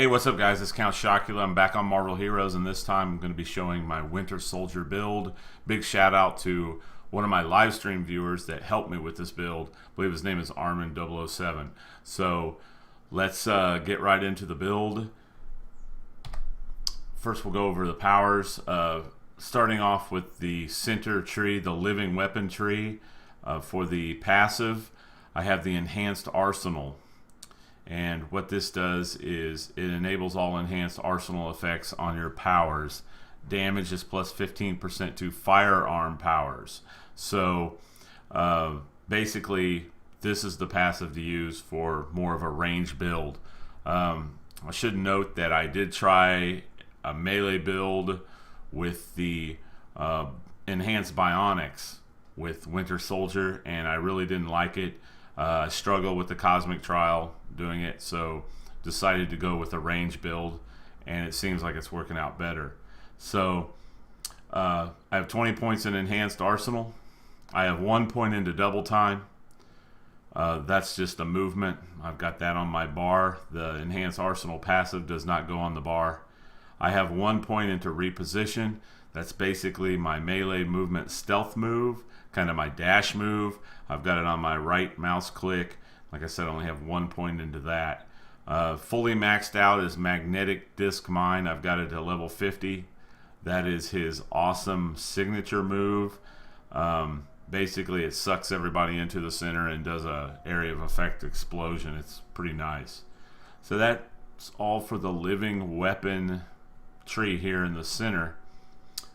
Hey, what's up, guys? It's Count Chocula. I'm back on Marvel Heroes, and this time I'm going to be showing my Winter Soldier build. Big shout out to one of my live stream viewers that helped me with this build. I believe his name is Armin007. So let's get right into the build. First, we'll go over the powers. Starting off with the center tree, the living weapon tree. For the passive, I have the enhanced arsenal. And what this does is it enables all enhanced arsenal effects on your powers. Damage is plus 15% to firearm powers. So basically, this is the passive to use for more of a range build. I should note that I did try a melee build with the enhanced bionics with Winter Soldier, and I really didn't like it. I struggled with the Cosmic Trial doing it, so decided to go with a range build, and it seems like it's working out better. So I have 20 points in enhanced arsenal. I have 1 point into double time. That's just a movement. I've got that on my bar. The enhanced arsenal passive does not go on the bar. I have 1 point into reposition. That's basically my melee movement stealth move, kind of my dash move. I've got it on my right mouse click. Like I said, I only have 1 point into that. Fully maxed out is Magnetic Disc Mine. I've got it to level 50. That is his awesome signature move. Basically, it sucks everybody into the center and does a area of effect explosion. It's pretty nice. So that's all for the living weapon tree here in the center.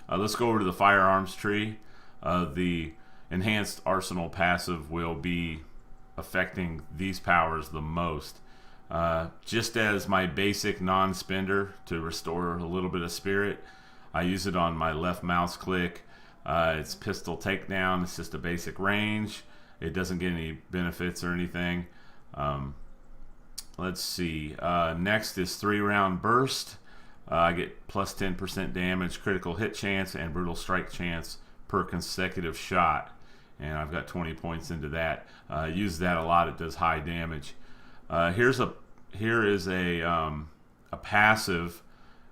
Let's go over to the firearms tree. The enhanced arsenal passive will be affecting these powers the most. Just as my basic non-spender to restore a little bit of spirit, I use it on my left mouse click. It's pistol takedown. It's just a basic range. It doesn't get any benefits or anything. Let's see. Next is 3-round burst. I get plus 10% damage, critical hit chance, and brutal strike chance per consecutive shot. And I've got 20 points into that. Use that a lot. It does high damage. Here is a passive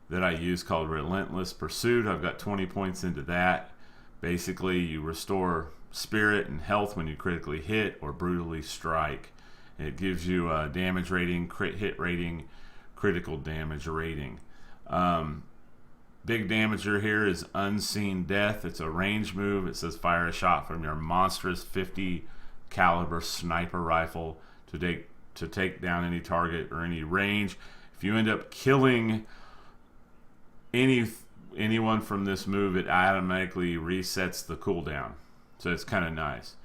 that I use called Relentless Pursuit. I've got 20 points into that. Basically, you restore spirit and health when you critically hit or brutally strike. It gives you a damage rating, crit hit rating, critical damage rating. Big damager here is Unseen Death. It's a range move. It says fire a shot from your monstrous 50 caliber sniper rifle to take down any target or any range. If you end up killing anyone from this move, it automatically resets the cooldown. So it's kind of nice.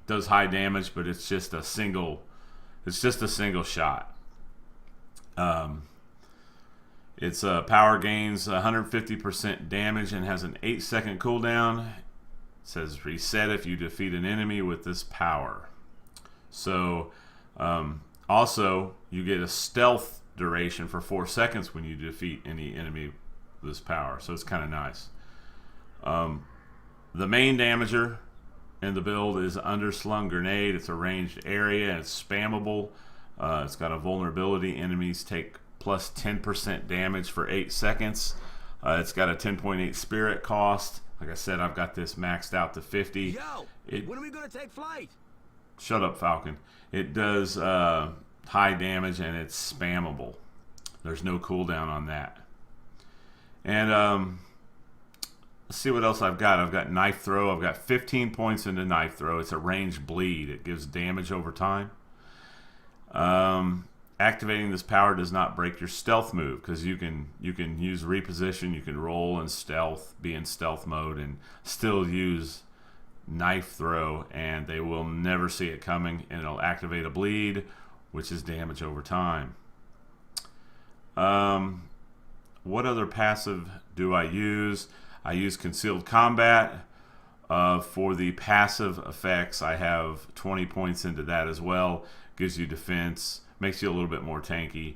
Does high damage, but it's just a single shot. Its power gains 150% damage and has an 8-second cooldown. It says reset if you defeat an enemy with this power. So also you get a stealth duration for 4 seconds when you defeat any enemy with this power. So it's kind of nice. The main damager in the build is Underslung Grenade. It's a ranged area and it's spammable. It's got a vulnerability. Enemies take plus 10% damage for 8 seconds. It's got a 10.8 spirit cost. Like I said, I've got this maxed out to 50. Yo, when are we gonna take flight? Shut up, Falcon. It does high damage and it's spammable. There's no cooldown on that. And let's see what else I've got. I've got Knife Throw. I've got 15 points into Knife Throw. It's a ranged bleed. It gives damage over time. Activating this power does not break your stealth move because you can use reposition, you can roll and stealth, be in stealth mode, and still use Knife Throw, and they will never see it coming, and it'll activate a bleed, which is damage over time. What other passive do I use? I use Concealed Combat. For the passive effects, I have 20 points into that as well. Gives you defense. Makes you a little bit more tanky.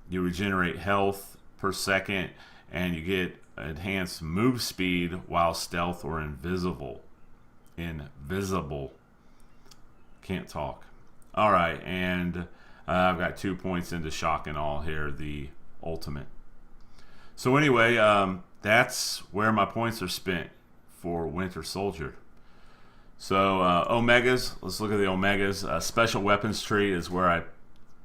You regenerate health per second, and you get enhanced move speed while stealth or invisible. Can't talk. All right, and I've got 2 points into Shock and Awe here, the ultimate. So anyway, that's where my points are spent for Winter Soldier. So Omegas, let's look at the Omegas. Special Weapons Tree is where I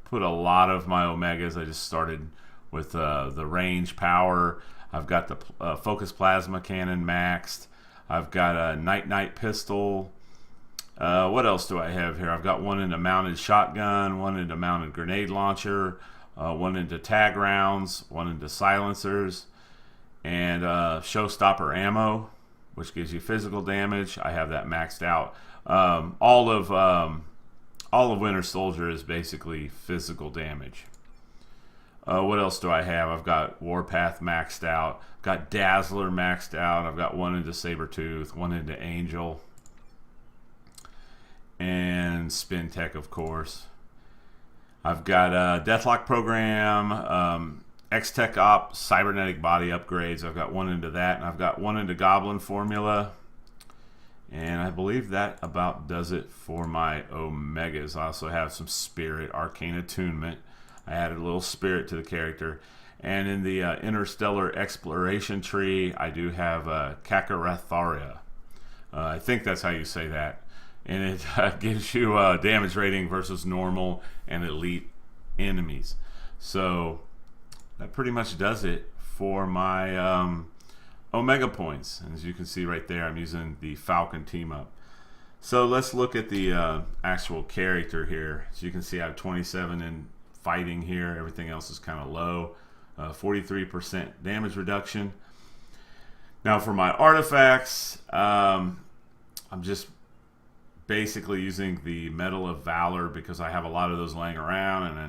put a lot of my Omegas. I just started with the range power. I've got the Focus Plasma Cannon maxed. I've got a Night pistol. What else do I have here? I've got one into mounted shotgun, one into mounted grenade launcher, one into tag rounds, one into silencers, and showstopper ammo, which gives you physical damage. I have that maxed out. All of Winter Soldier is basically physical damage. What else do I have? I've got Warpath maxed out. I've got Dazzler maxed out. I've got one into Sabretooth, one into Angel, and Spin Tech, of course. I've got Deathlock Program, X-Tech Op, Cybernetic Body upgrades. I've got one into that, and I've got one into Goblin Formula. And I believe that about does it for my Omegas. I also have some Spirit, Arcane Attunement. I added a little Spirit to the character. And in the Interstellar Exploration tree, I do have Kakaratharia. I think that's how you say that. And it gives you damage rating versus normal and elite enemies. So that pretty much does it for my Omega points. And as you can see right there, I'm using the Falcon team up. So let's look at the actual character here. As you can see, I have 27 in fighting here. Everything else is kind of low. 43% damage reduction. Now for my artifacts, I'm just basically using the Medal of Valor because I have a lot of those laying around, and I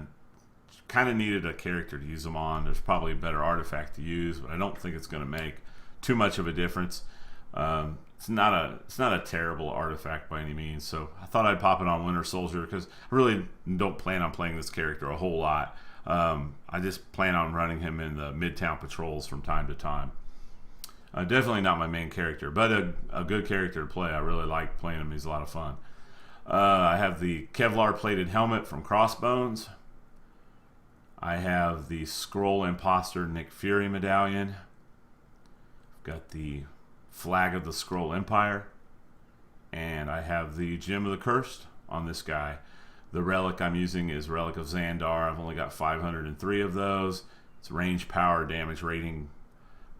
kind of needed a character to use them on. There's probably a better artifact to use, but I don't think it's going to make too much of a difference. It's not a terrible artifact by any means, so I thought I'd pop it on Winter Soldier because I really don't plan on playing this character a whole lot. I just plan on running him in the Midtown patrols from time to time. Definitely not my main character, but a good character to play. I really like playing him. He's a lot of fun. I have the Kevlar plated helmet from Crossbones. I have the Skrull Imposter Nick Fury medallion. I've got the Flag of the Skrull Empire. And I have the Gem of the Cursed on this guy. The relic I'm using is Relic of Xandar. I've only got 503 of those. It's range, power, damage rating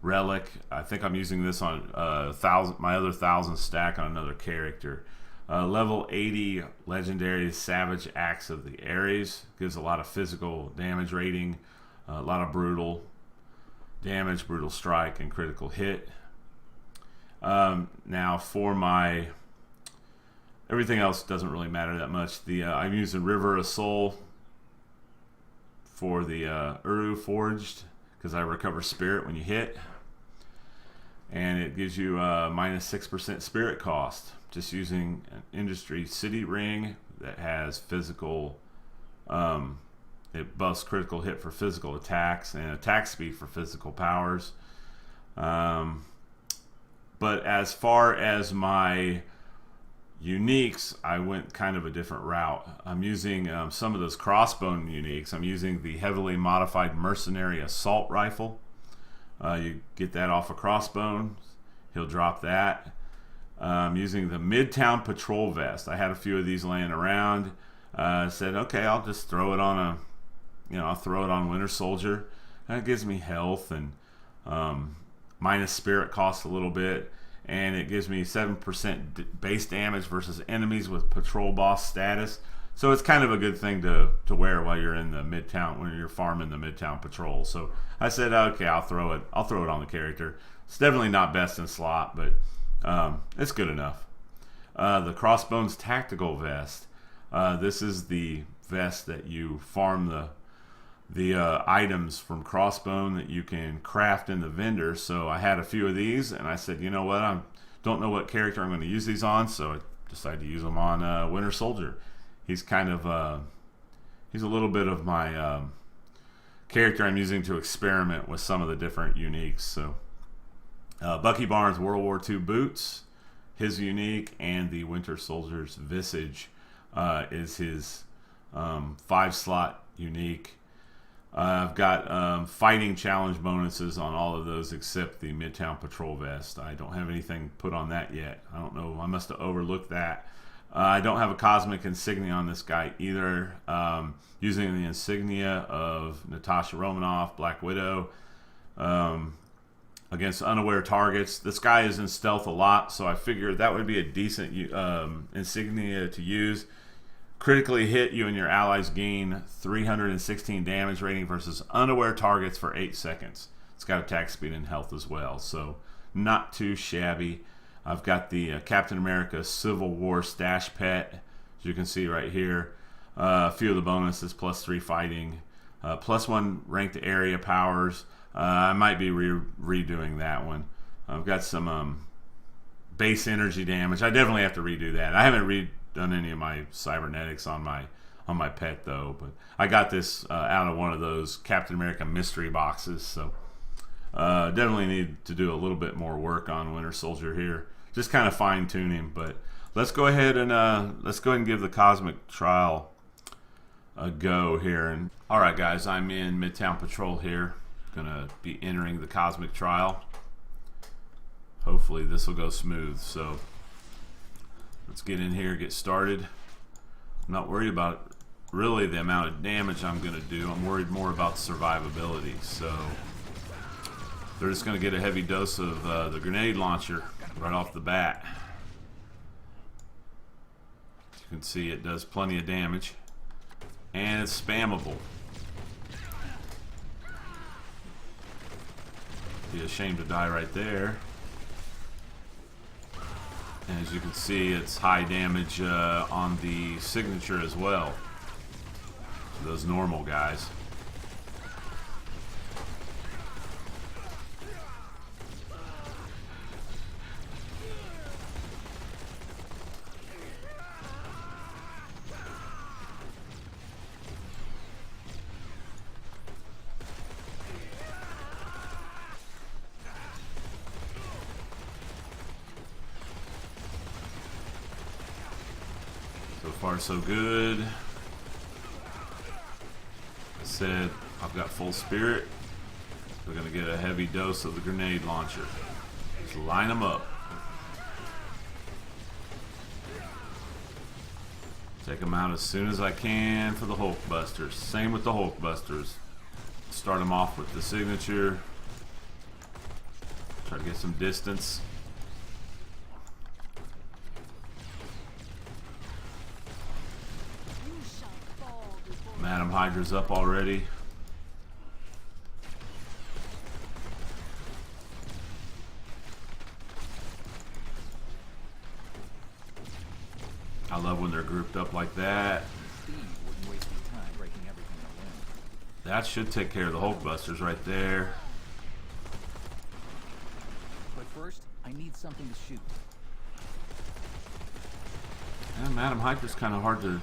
relic. I think I'm using this on my other 1,000 stack on another character. Level 80 legendary Savage Axe of the Ares. Gives a lot of physical damage rating, a lot of brutal damage, brutal strike, and critical hit. Now for my everything else doesn't really matter that much. I'm using River of Soul for the Uru Forged because I recover spirit when you hit. And it gives you minus 6% spirit cost. Just using an Industry City Ring that has physical, it buffs critical hit for physical attacks and attack speed for physical powers. But as far as my uniques, I went kind of a different route. I'm using some of those crossbone uniques. I'm using the heavily modified Mercenary Assault Rifle. You get that off of Crossbones. He'll drop that. Using the Midtown Patrol Vest. I had a few of these laying around. Said, okay, I'll just throw it on I'll throw it on Winter Soldier. That gives me health and minus spirit cost a little bit. And it gives me 7% base damage versus enemies with Patrol Boss status. So it's kind of a good thing to wear while you're in the Midtown, when you're farming the Midtown Patrol. So I said, okay, I'll throw it on the character. It's definitely not best in slot, but it's good enough. The Crossbones Tactical Vest. This is the vest that you farm the items from Crossbone that you can craft in the vendor. So I had a few of these, and I said, you know what, I don't know what character I'm going to use these on, so I decided to use them on Winter Soldier. He's kind of he's a little bit of my character I'm using to experiment with some of the different uniques. So Bucky Barnes World War II boots, his unique, and the Winter Soldier's Visage is his 5-slot unique. I've got fighting challenge bonuses on all of those except the Midtown Patrol vest. I don't have anything put on that yet. I don't know. I must have overlooked that. I don't have a cosmic insignia on this guy either. Using the insignia of Natasha Romanoff, Black Widow, against unaware targets. This guy is in stealth a lot, so I figured that would be a decent insignia to use. Critically hit, you and your allies gain 316 damage rating versus unaware targets for 8 seconds. It's got attack speed and health as well, so not too shabby. I've got the Captain America Civil War stash pet, as you can see right here. A few of the bonuses, +3 fighting, +1 ranked area powers. I might be redoing that one. I've got some base energy damage. I definitely have to redo that. I haven't done any of my cybernetics on my pet though, but I got this out of one of those Captain America mystery boxes, so definitely need to do a little bit more work on Winter Soldier here, just kind of fine tune him. But let's go ahead and give the Cosmic Trial a go here. And all right, guys, I'm in Midtown Patrol here. Gonna be entering the Cosmic Trial. Hopefully this will go smooth. So let's get in here, get started. I'm not worried about really the amount of damage I'm going to do. I'm worried more about survivability. So they're just going to get a heavy dose of the grenade launcher right off the bat. As you can see, it does plenty of damage. And it's spammable. Be ashamed to die right there. And as you can see, it's high damage on the signature as well. Those normal guys. So far, so good. I said I've got full spirit. We're going to get a heavy dose of the grenade launcher. Just line them up. Take them out as soon as I can for the Hulk Busters. Same with the Hulk Busters. Start them off with the signature. Try to get some distance. Madam Hydra's up already. I love when they're grouped up like that. That should take care of the Hulk Busters right there. But first, I need something to shoot. Yeah, Madam Hydra's kind of hard to...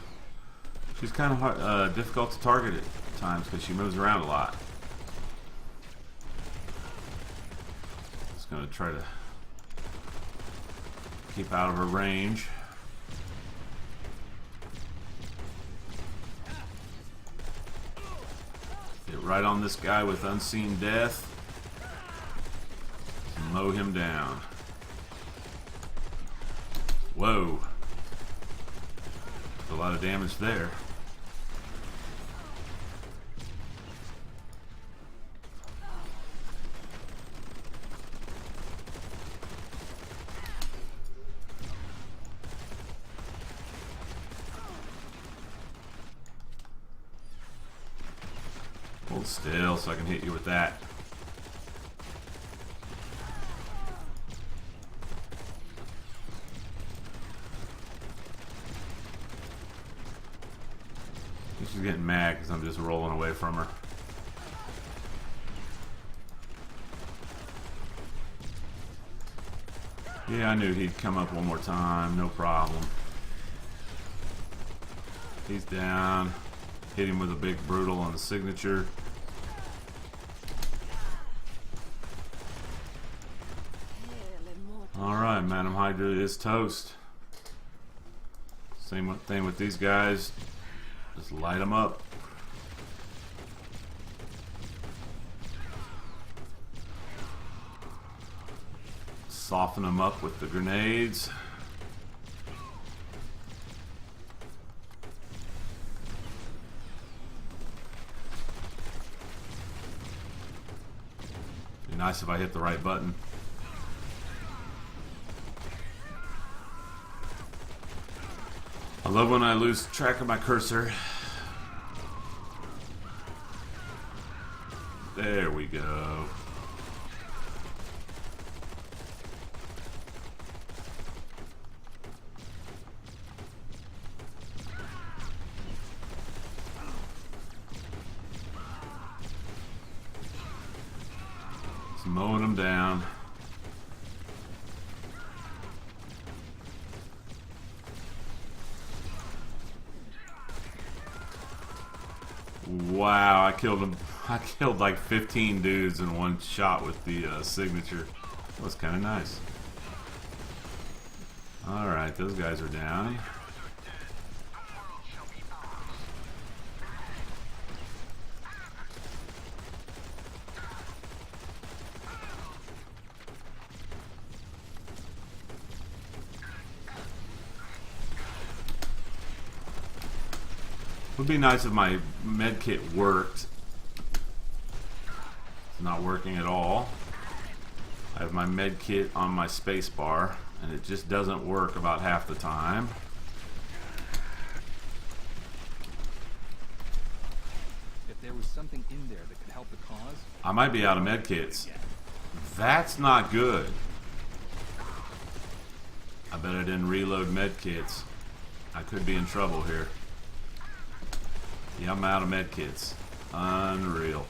She's kind of difficult to target at times because she moves around a lot. Just going to try to keep out of her range. Get right on this guy with Unseen Death. Mow him down. Whoa. A lot of damage there. Hold still so I can hit you with that. She's getting mad because I'm just rolling away from her. Yeah, I knew he'd come up one more time, no problem. He's down. Hit him with a big brutal on the signature. Alright, Madam Hydra is toast. Same thing with these guys. Just light them up. Soften them up with the grenades. Be nice if I hit the right button. I love when I lose track of my cursor. There we go. Just mowing them down. Wow, I killed him. I killed like 15 dudes in one shot with the signature. That was kind of nice. Alright, those guys are down. It would be nice if my med kit worked. It's not working at all. I have my med kit on my space bar and it just doesn't work about half the time. If there was something in there that could help the cause, I might be out of med kits. That's not good. I bet I didn't reload med kits. I could be in trouble here. Yeah, I'm out of med kits. Unreal.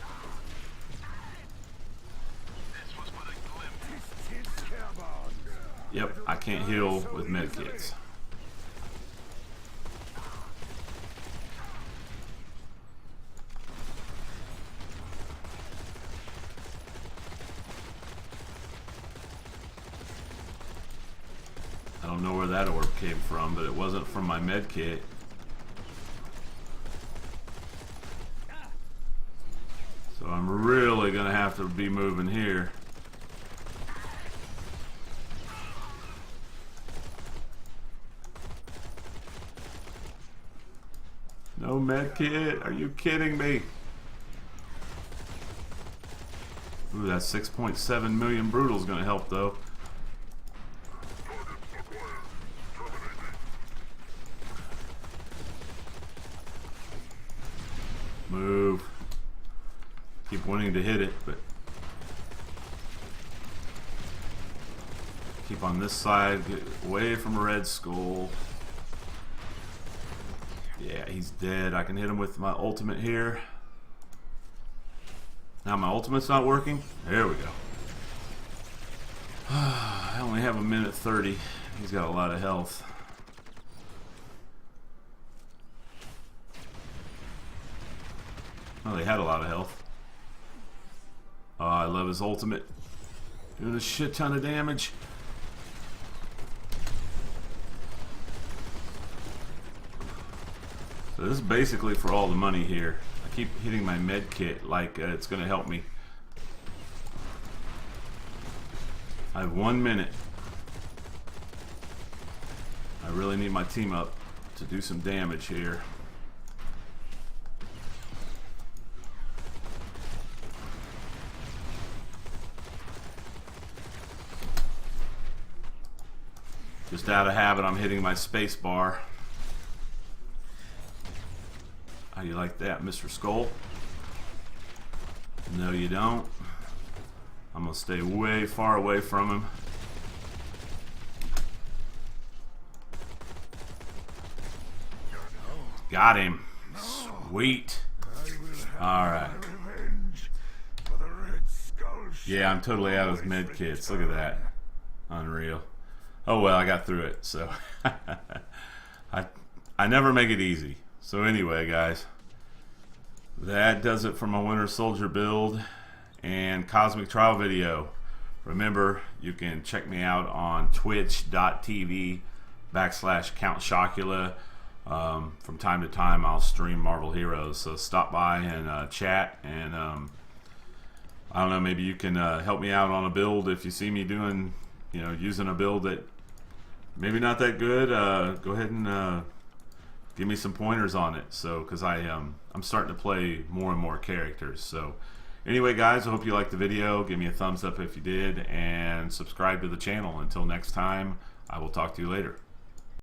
Yep, I can't heal with med kits. I don't know where that orb came from, but it wasn't from my med kit. So I'm really gonna have to be moving here. No med kit? Are you kidding me? Ooh, that 6.7 million brutal's gonna help though. Move. Keep wanting to hit it, but keep on this side, get away from Red Skull. Yeah, he's dead. I can hit him with my ultimate here. Now my ultimate's not working. There we go. I only have a minute 30. He's got a lot of health. Oh, they had a lot of health. Oh, I love his ultimate. Doing a shit ton of damage. So this is basically for all the money here. I keep hitting my med kit like it's going to help me. I have 1 minute. I really need my team up to do some damage here. Just out of habit, I'm hitting my space bar. How do you like that, Mr. Skull? No, you don't. I'm gonna stay way far away from him. Got him. Sweet. Alright. Yeah, I'm totally out of med kits. Look at that. Unreal. Oh well, I got through it, so I never make it easy. So anyway, guys, that does it for my Winter Soldier build and Cosmic Trial video. Remember, you can check me out on twitch.tv/Count Chocula. from time to time I'll stream Marvel Heroes. So stop by and chat, and I don't know, maybe you can help me out on a build if you see me doing, using a build that maybe not that good. Go ahead and give me some pointers on it. So, because I'm starting to play more and more characters. So, anyway, guys, I hope you liked the video. Give me a thumbs up if you did, and subscribe to the channel. Until next time, I will talk to you later.